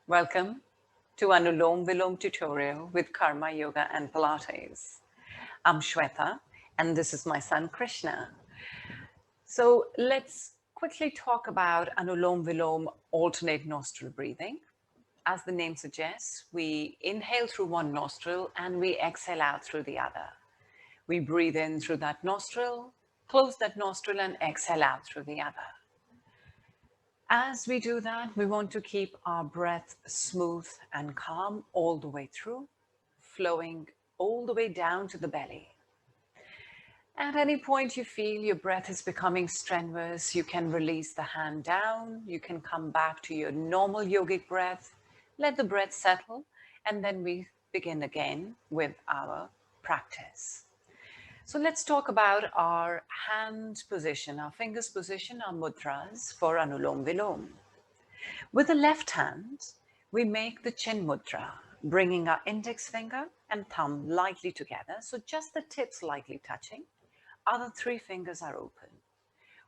Welcome to Anulom Vilom tutorial with Karma Yoga and Pilates. I'm Shweta and this is my son Krishna. So let's quickly talk about Anulom Vilom alternate nostril breathing. As the name suggests, we inhale through one nostril and we exhale out through the other. We breathe in through that nostril, close that nostril and exhale out through the other. As we do that, we want to keep our breath smooth and calm all the way through, flowing all the way down to the belly. At any point you feel your breath is becoming strenuous, you can release the hand down, you can come back to your normal yogic breath, let the breath settle, and then we begin again with our practice. So let's talk about our hand position, our fingers position, our mudras for Anulom Vilom. With the left hand, we make the chin mudra, bringing our index finger and thumb lightly together, so just the tips lightly touching. Other three fingers are open.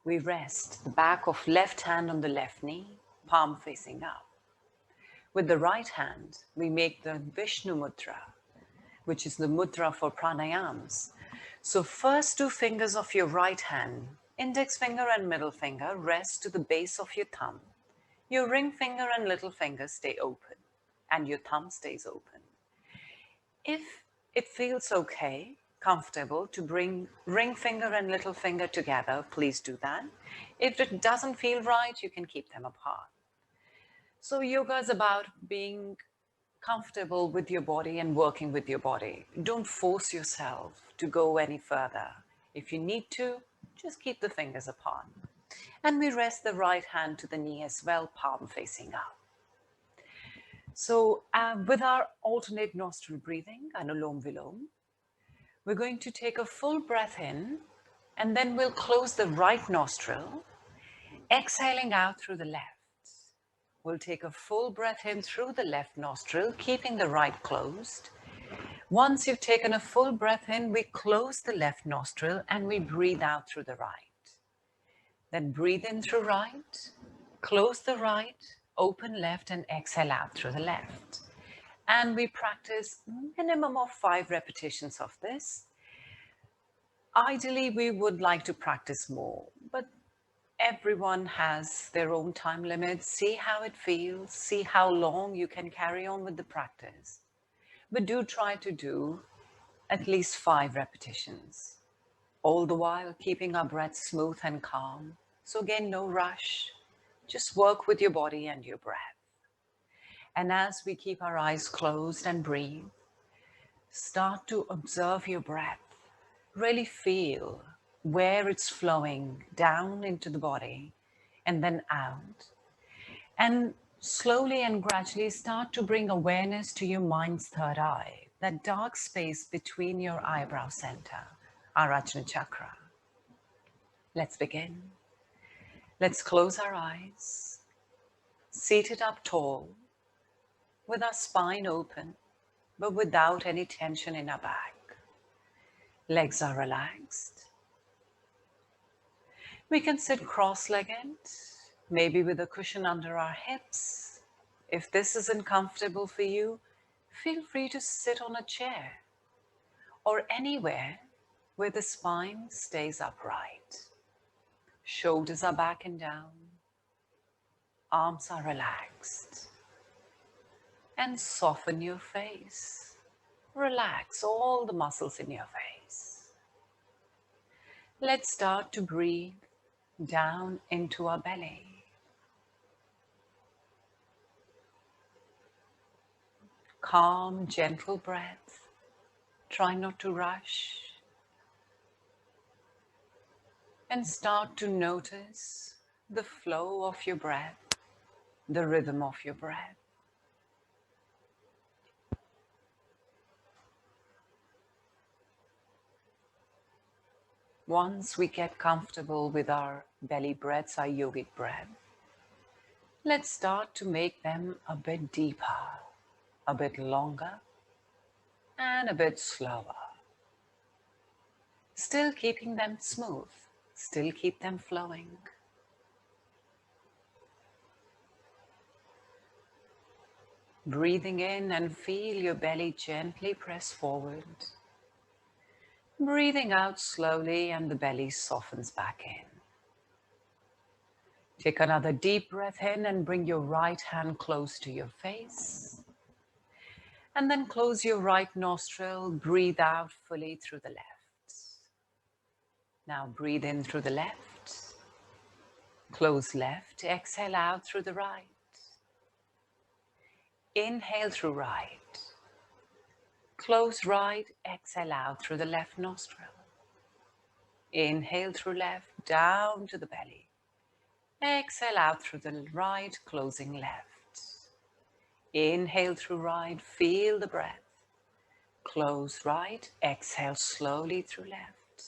We rest the back of left hand on the left knee, palm facing up. With the right hand, we make the Vishnu mudra, which is the mudra for pranayams. So first two fingers of your right hand, index finger and middle finger, rest to the base of your thumb. Your ring finger and little finger stay open and your thumb stays open. If it feels okay, comfortable to bring ring finger and little finger together, please do that. If it doesn't feel right, you can keep them apart. So yoga is about being comfortable with your body and working with your body. Don't force yourself to go any further. If you need to, just keep the fingers apart. And we rest the right hand to the knee as well, palm facing up. So with our alternate nostril breathing, Anulom Vilom, we're going to take a full breath in and then we'll close the right nostril, exhaling out through the left. We'll take a full breath in through the left nostril, keeping the right closed. Once you've taken a full breath in, we close the left nostril and we breathe out through the right. Then breathe in through right, close the right, open left and exhale out through the left. And we practice minimum of 5 repetitions of this. Ideally, we would like to practice more, but everyone has their own time limits. See how it feels, see how long you can carry on with the practice. But do try to do at least 5 repetitions, all the while keeping our breath smooth and calm. So again, no rush, just work with your body and your breath. And as we keep our eyes closed and breathe, start to observe your breath. Really feel where it's flowing down into the body and then out. And slowly and gradually start to bring awareness to your mind's third eye, that dark space between your eyebrow center, our Ajna chakra. Let's begin. Let's close our eyes, seated up tall, with our spine open, but without any tension in our back. Legs are relaxed. We can sit cross-legged, maybe with a cushion under our hips. If this isn't comfortable for you, feel free to sit on a chair or anywhere where the spine stays upright. Shoulders are back and down. Arms are relaxed. And soften your face. Relax all the muscles in your face. Let's start to breathe down into our belly. Calm, gentle breath. Try not to rush. And start to notice the flow of your breath, the rhythm of your breath. Once we get comfortable with our belly breaths, our yogic breath, let's start to make them a bit deeper, a bit longer, and a bit slower. Still keeping them smooth, still keep them flowing. Breathing in and feel your belly gently press forward. Breathing out slowly and the belly softens back in. Take another deep breath in and bring your right hand close to your face. And then close your right nostril. Breathe out fully through the left. Now breathe in through the left. Close left. Exhale out through the right. Inhale through right. Close right. Exhale out through the left nostril. Inhale through left, down to the belly. Exhale out through the right, closing left. Inhale through right, feel the breath. Close right, exhale slowly through left.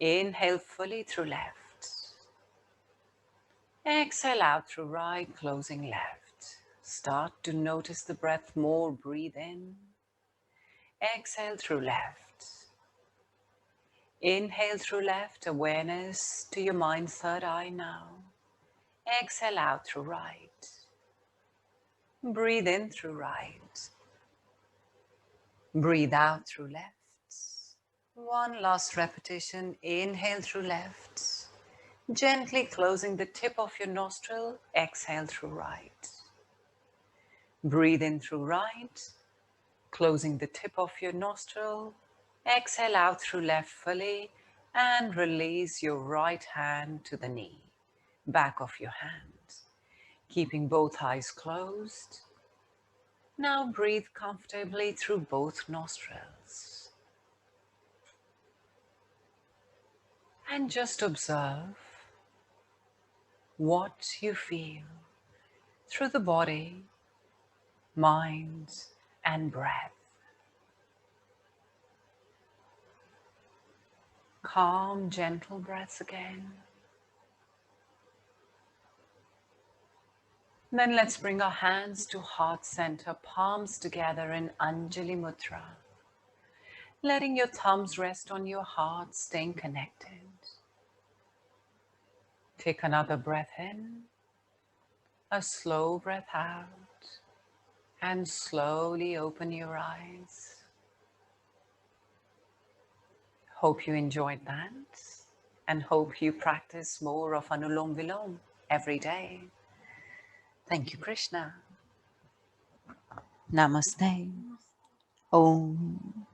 Inhale fully through left. Exhale out through right, closing left. Start to notice the breath more. Breathe in. Exhale through left. Inhale through left, awareness to your mind's third eye now. Exhale out through right. Breathe in through right. Breathe out through left. One last repetition. Inhale through left. Gently closing the tip of your nostril. Exhale through right. Breathe in through right. Closing the tip of your nostril. Exhale out through left fully and release your right hand to the knee, back of your hand, keeping both eyes closed. Now breathe comfortably through both nostrils. And just observe what you feel through the body, mind, and breath. Calm, gentle breaths again. Then let's bring our hands to heart center, palms together in Anjali Mudra. Letting your thumbs rest on your heart, staying connected. Take another breath in, a slow breath out, and slowly open your eyes. Hope you enjoyed that and hope you practice more of Anulom Vilom every day. Thank you, Krishna. Namaste. Om.